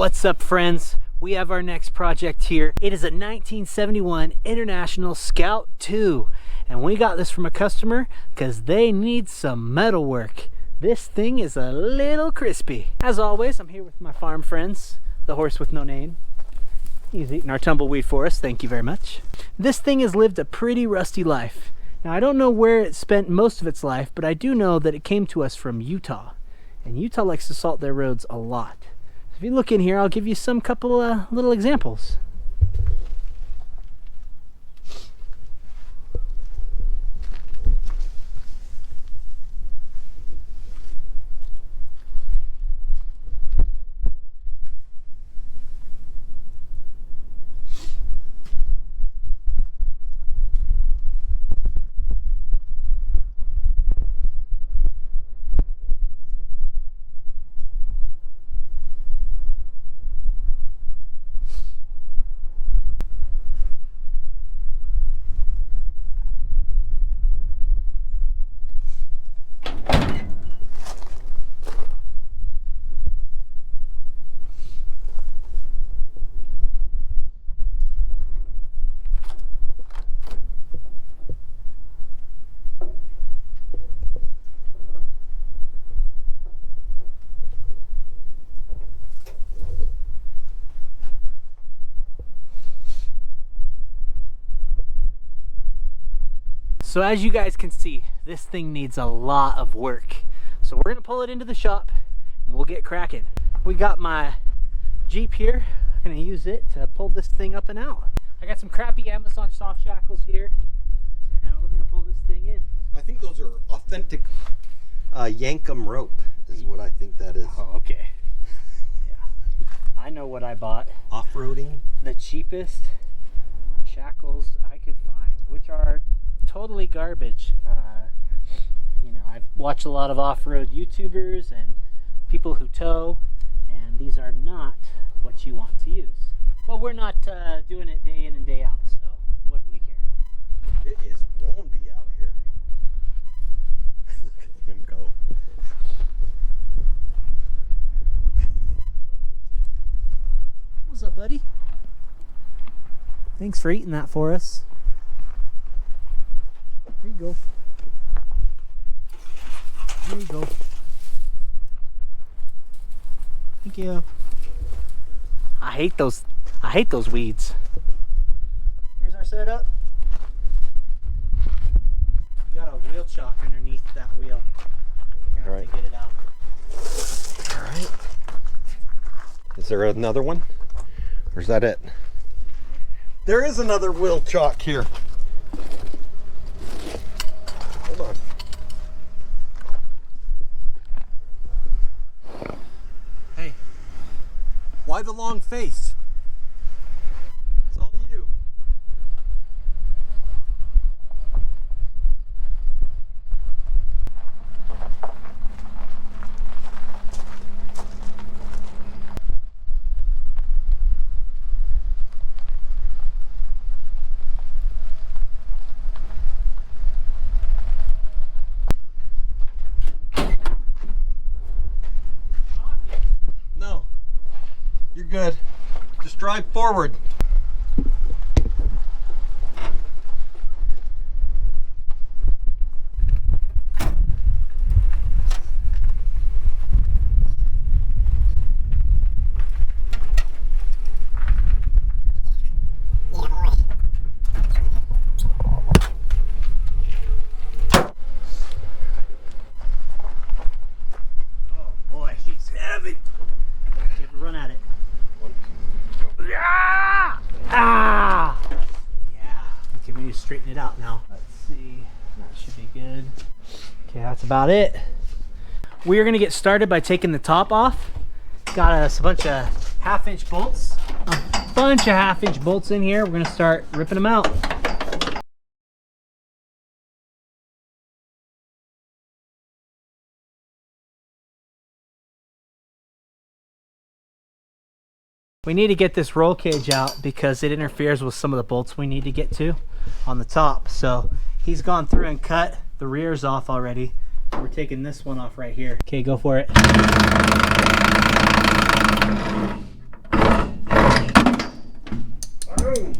What's up, friends? We have our next project here. It is a 1971 International Scout II, and we got this from a customer because they need some metal work. This thing is a little crispy. As always, I'm here with my farm friends, the horse with no name. He's eating our tumbleweed for us, thank you very much. This thing has lived a pretty rusty life. Now, I don't know where it spent most of its life, but I do know that it came to us from Utah. And Utah likes to salt their roads a lot. If you look in here, I'll give you some couple little examples. So as you guys can see, this thing needs a lot of work. So we're gonna pull it into the shop and we'll get cracking. We got my Jeep here. I'm gonna use it to pull this thing up and out. I got some crappy Amazon soft shackles here, and we're gonna pull this thing in. I think those are authentic Yankum rope is what I think that is. Oh, okay. Yeah, I know what I bought. Off-roading? The cheapest shackles I could find, which are totally garbage. You know, I've watched a lot of off-road YouTubers and people who tow, and these are not what you want to use. But we're not doing it day in and day out, so what do we care? It is windy out here. Look at him go. What's up, buddy? Thanks for eating that for us. There you go. There you go. Thank you. I hate those weeds. Here's our setup. You got a wheel chock underneath that wheel. All right. To get it out. All right. Is there another one? Or is that it? There is another wheel chock here. Hold on. Hey, why the long face? It's all you. You're good. Just drive forward. Oh boy, she's heavy. Give a run at it. Ah! Yeah. Okay, we need to straighten it out now. Let's see. That should be good. Okay, that's about it. We are going to get started by taking the top off. Got us a bunch of half-inch bolts. A bunch of half-inch bolts in here. We're going to start ripping them out. We need to get this roll cage out because it interferes with some of the bolts we need to get to on the top. So he's gone through and cut the rears off already. We're taking this one off right here. Okay, go for it. Boom.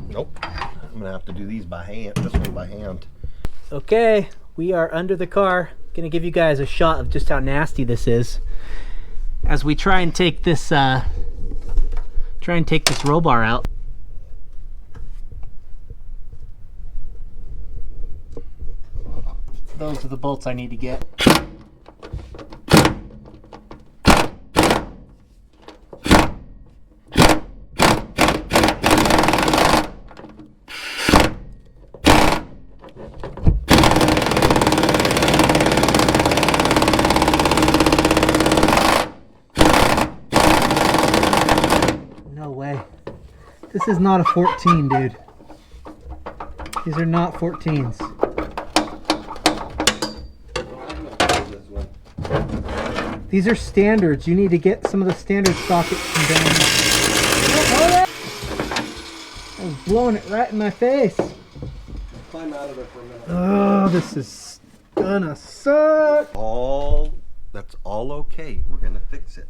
Nope. I'm gonna have to do these by hand. This one by hand. Okay, we are under the car. Gonna give you guys a shot of just how nasty this is as we try and take this roll bar out. Those are the bolts I need to get. No way. This is not a 14, dude. These are not 14s. These are standards. You need to get some of the standard sockets from down here. I was blowing it right in my face. Climb out of there for a minute. Oh, this is gonna suck. That's all okay. We're gonna fix it.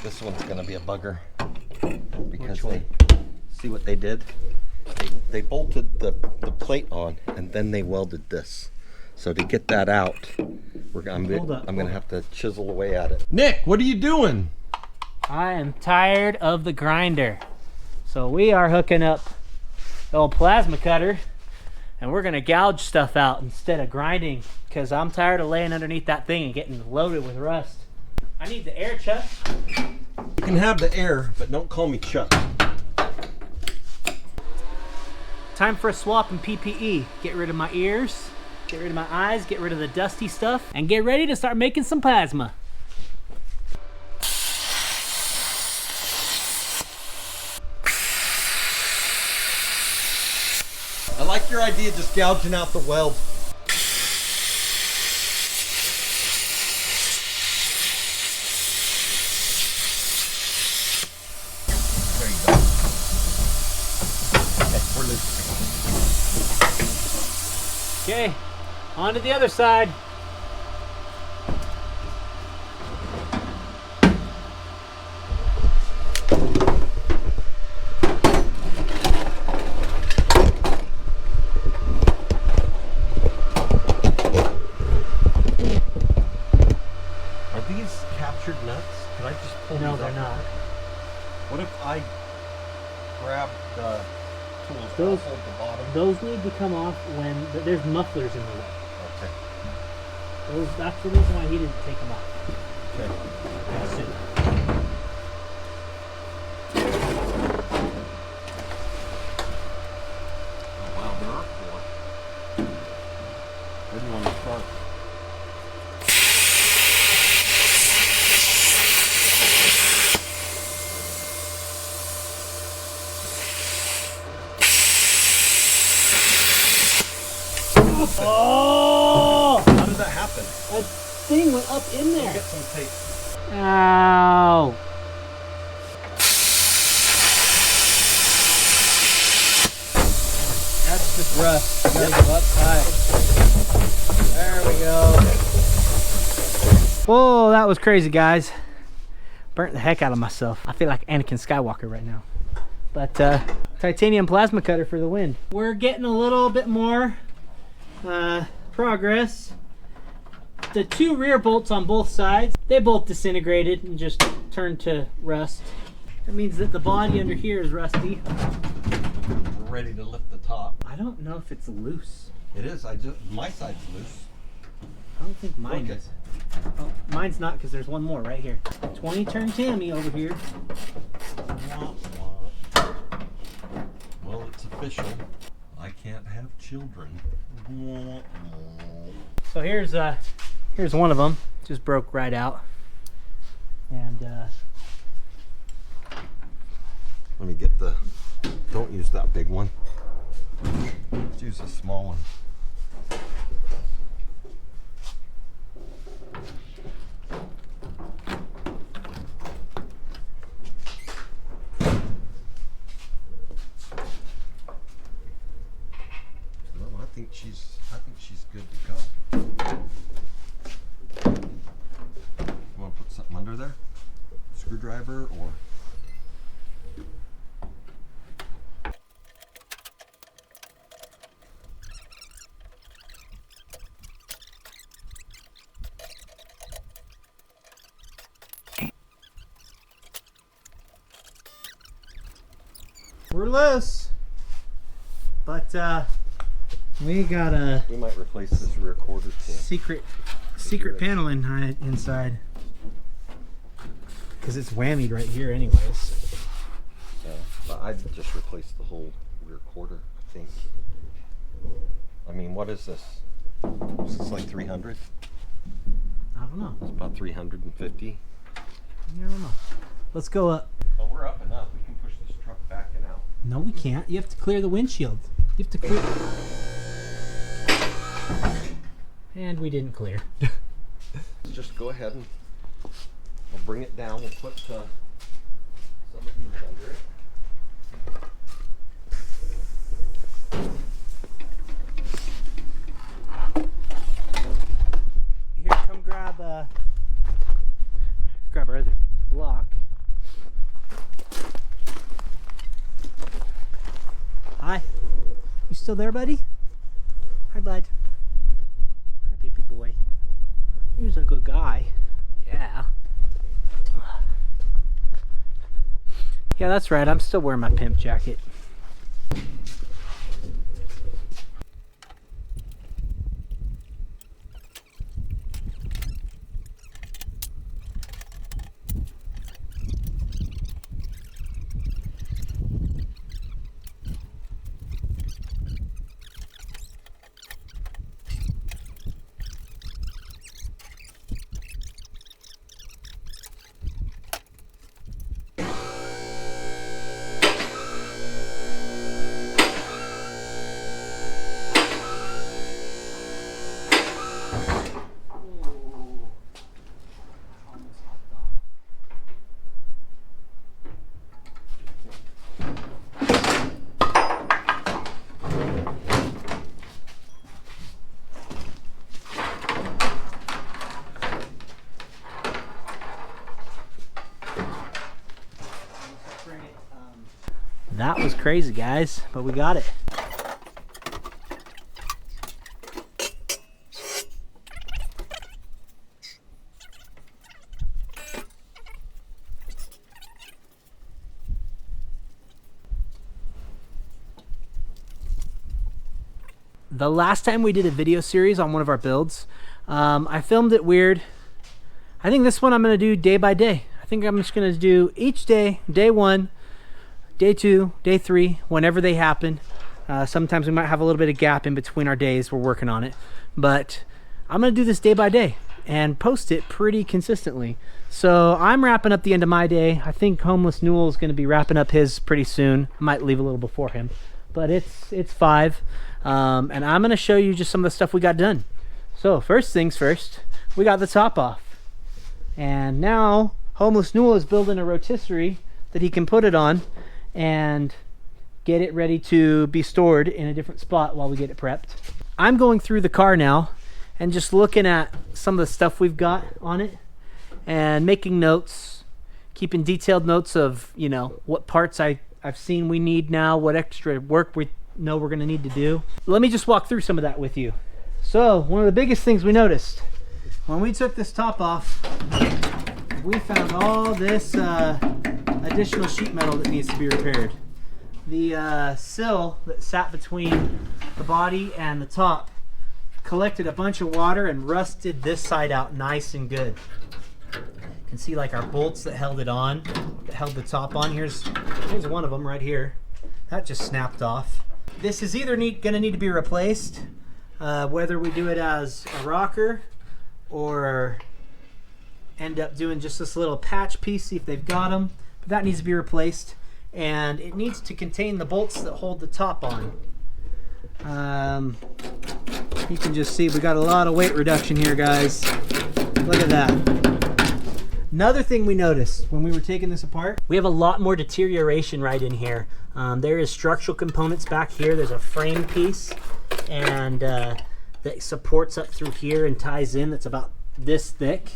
This one's gonna be a bugger because see what they did? They bolted the plate on and then they welded this. So to get that out, I'm gonna have to chisel away at it. Nick, what are you doing? I am tired of the grinder. So we are hooking up the old plasma cutter and we're gonna gouge stuff out instead of grinding because I'm tired of laying underneath that thing and getting loaded with rust. I need the air, Chuck. You can have the air, but don't call me Chuck. Time for a swap in PPE. Get rid of my ears, get rid of my eyes, get rid of the dusty stuff, and get ready to start making some plasma. I like your idea just gouging out the weld. There you go. Okay, we're loose. Okay, on to the other side. Are these captured nuts? Could I just pull No, these they're up? not. What if I grab the tools? I'll Those- hold the bottom. Those need to come off when there's mufflers in the way. Okay. That's the reason why he didn't take them off. Okay. I assume. Oh, wow, there are 4. Where do you want to start? Oh! How did that happen? That thing went up in there. Get some tape. Ow! That's just rust. You gotta go up high. There we go. Whoa, that was crazy, guys. Burnt the heck out of myself. I feel like Anakin Skywalker right now. But titanium plasma cutter for the win. We're getting a little bit more progress. The 2 rear bolts on both sides, they both disintegrated and just turned to rust. That means that the body under here is rusty. We're ready to lift the top. I don't know if it's loose. It is. My side's loose. I don't think mine Look is. Oh, mine's not because there's one more right here. 20 turn Tammy over here. Well, it's official. I can't have children. So here's one of them. Just broke right out. And Let me get the. Don't use that big one. Let's use a small one. Well, I think she's good to go. You want to put something under there? screwdriver or? We're loose, but we got a We might replace this rear quarter too. secret panel inside because it's whammied right here anyways. Yeah, but I'd just replace the whole rear quarter, I think. I mean, what is this? Is this like 300? I don't know. It's about 350. I don't know. Let's go up. Oh, we're up enough. We can push this truck back and out. No, we can't. You have to clear the windshield. You have to clear. And we didn't clear. Just go ahead and we'll bring it down. We'll put some of these under it. Here, come grab our other block. Hi. You still there, buddy? Hi, bud. Hi, baby boy. He's a good guy. Yeah. Yeah, that's right. I'm still wearing my pimp jacket. That was crazy, guys, but we got it. The last time we did a video series on one of our builds, I filmed it weird. I think this one I'm going to do day by day. I think I'm just going to do each day, day 1, day 2, day 3, whenever they happen. Sometimes we might have a little bit of gap in between our days. We're working on it. But I'm going to do this day by day and post it pretty consistently. So I'm wrapping up the end of my day. I think Homeless Newell is going to be wrapping up his pretty soon. I might leave a little before him. But it's 5. And I'm going to show you just some of the stuff we got done. So first things first, we got the top off. And now Homeless Newell is building a rotisserie that he can put it on and get it ready to be stored in a different spot while we get it prepped. I'm going through the car now and just looking at some of the stuff we've got on it and making notes, keeping detailed notes of, you know, what parts I've seen we need now, what extra work we know we're going to need to do. Let me just walk through some of that with you. So one of the biggest things we noticed when we took this top off, we found all this additional sheet metal that needs to be repaired. The sill that sat between the body and the top collected a bunch of water and rusted this side out nice and good. You can see like our bolts that held it on, that held the top on. Here's one of them right here. That just snapped off. This is either gonna need to be replaced, whether we do it as a rocker or end up doing just this little patch piece, see if they've got them. But that needs to be replaced, and it needs to contain the bolts that hold the top on. You can just see we got a lot of weight reduction here, guys. Look at that. Another thing we noticed when we were taking this apart, we have a lot more deterioration right in here. There is structural components back here. There's a frame piece and that supports up through here and ties in, that's about this thick,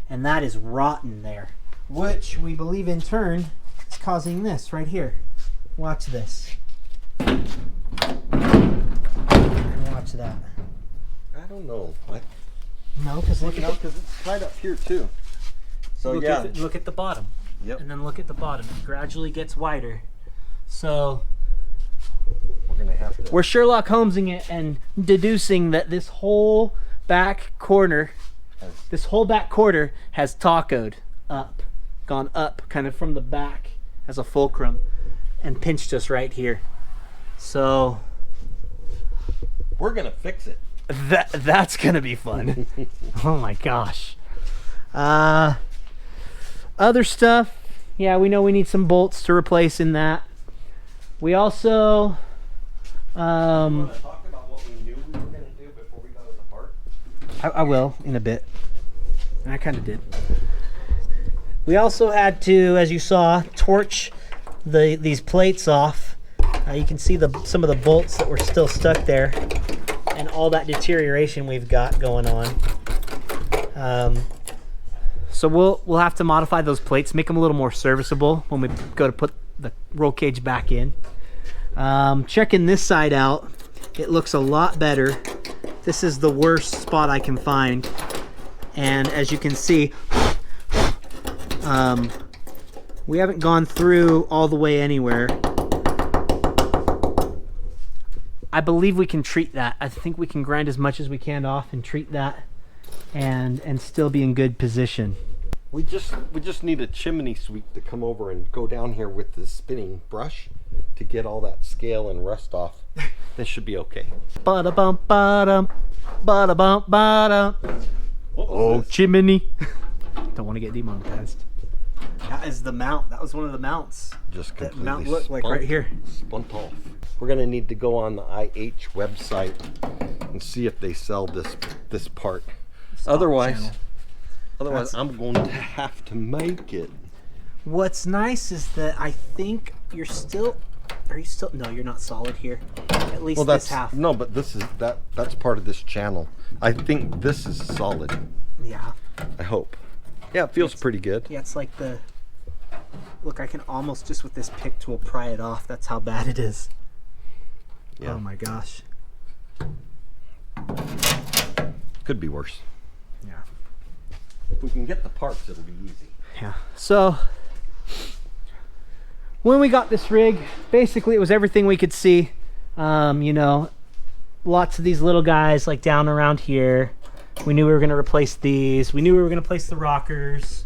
and that is rotten there. which we believe in turn is causing this right here. Watch this. And watch that. I don't know. No, because look at because it's tied up here too. So look yeah. look at the bottom. Yep. And then look at the bottom. It gradually gets wider. So We're gonna have to. we're Sherlock Holmesing it and deducing that this whole back corner, has tacoed up, gone up kind of from the back as a fulcrum and pinched us right here. So We're gonna fix it. that's gonna be fun. Oh my gosh. Other stuff, yeah, we know we need some bolts to replace in that. We also You want to talk about what we knew we were gonna do before we got it apart? I will in a bit. And I kind of did. We also had to, as you saw, torch these plates off. You can see some of the bolts that were still stuck there, and all that deterioration we've got going on. So we'll have to modify those plates, make them a little more serviceable when we go to put the roll cage back in. Checking this side out, it looks a lot better. This is the worst spot I can find, and as you can see, we haven't gone through all the way anywhere. I believe we can treat that. I think we can grind as much as we can off and treat that and still be in good position. We just need a chimney sweep to come over and go down here with the spinning brush to get all that scale and rust off. This should be okay. Ba-da-bum, ba-dum, ba-da-bum, ba-dum. Oh, chimney. Don't want to get demonetized. That is the mount. That was one of the mounts. Just that completely mount looked like right here. Spunt off. We're gonna need to go on the IH website and see if they sell this part. Otherwise, I'm going to have to make it. What's nice is that I think you're still. Are you still? No, you're not solid here. At least this half. No, but this is that's part of this channel. I think this is solid. Yeah. I hope. Yeah, it feels pretty good. Yeah, it's like the. Look, I can almost just with this pick tool pry it off. That's how bad it is. Yeah. Oh my gosh. Could be worse. Yeah. If we can get the parts, it'll be easy. Yeah. So when we got this rig, basically it was everything we could see. You know, lots of these little guys like down around here. We knew we were going to replace these. We knew we were going to replace the rockers.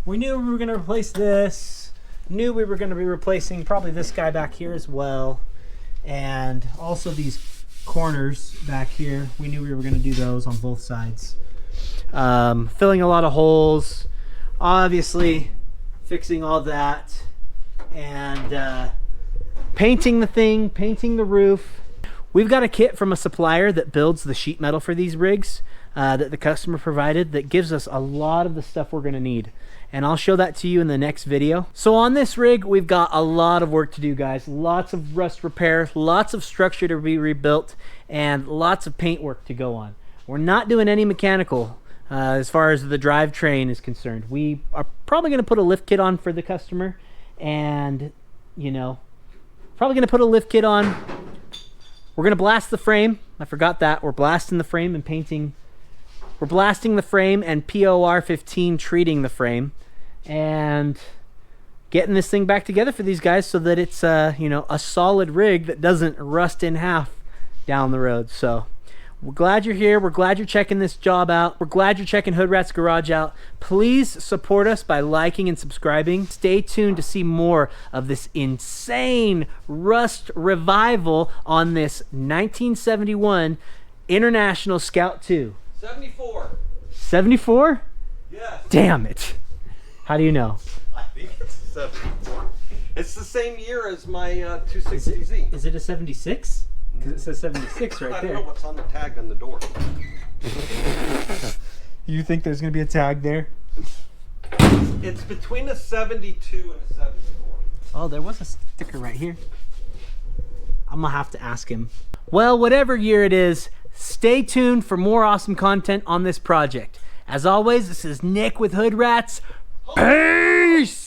We knew we were going to replace this. Knew we were going to be replacing probably this guy back here as well. And also these corners back here. We knew we were going to do those on both sides. Filling a lot of holes. Obviously fixing all that. And painting the thing, painting the roof. We've got a kit from a supplier that builds the sheet metal for these rigs that the customer provided that gives us a lot of the stuff we're going to need. And I'll show that to you in the next video. So on this rig, we've got a lot of work to do, guys. Lots of rust repair, lots of structure to be rebuilt, and lots of paint work to go on. We're not doing any mechanical as far as the drivetrain is concerned. We are probably going to put a lift kit on for the customer, and, you know, probably going to put a lift kit on. We're going to blast the frame. I forgot that. We're blasting the frame and painting. We're blasting the frame and POR 15 treating the frame and getting this thing back together for these guys so that it's you know, a solid rig that doesn't rust in half down the road. So we're glad you're here. We're glad you're checking this job out. We're glad you're checking Hood Rats Garage out. Please support us by liking and subscribing. Stay tuned to see more of this insane rust revival on this 1971 International Scout 2. 74. 74? Yes. Damn it. How do you know? I think it's 74. It's the same year as my 260Z. Is it a 76? Because it says 76 right I don't there. know what's on the tag on the door. You think there's going to be a tag there? It's between a 72 and a 74. Oh, there was a sticker right here. I'm going to have to ask him. Well, whatever year it is, stay tuned for more awesome content on this project. As always, this is Nick with Hood Rats. Peace!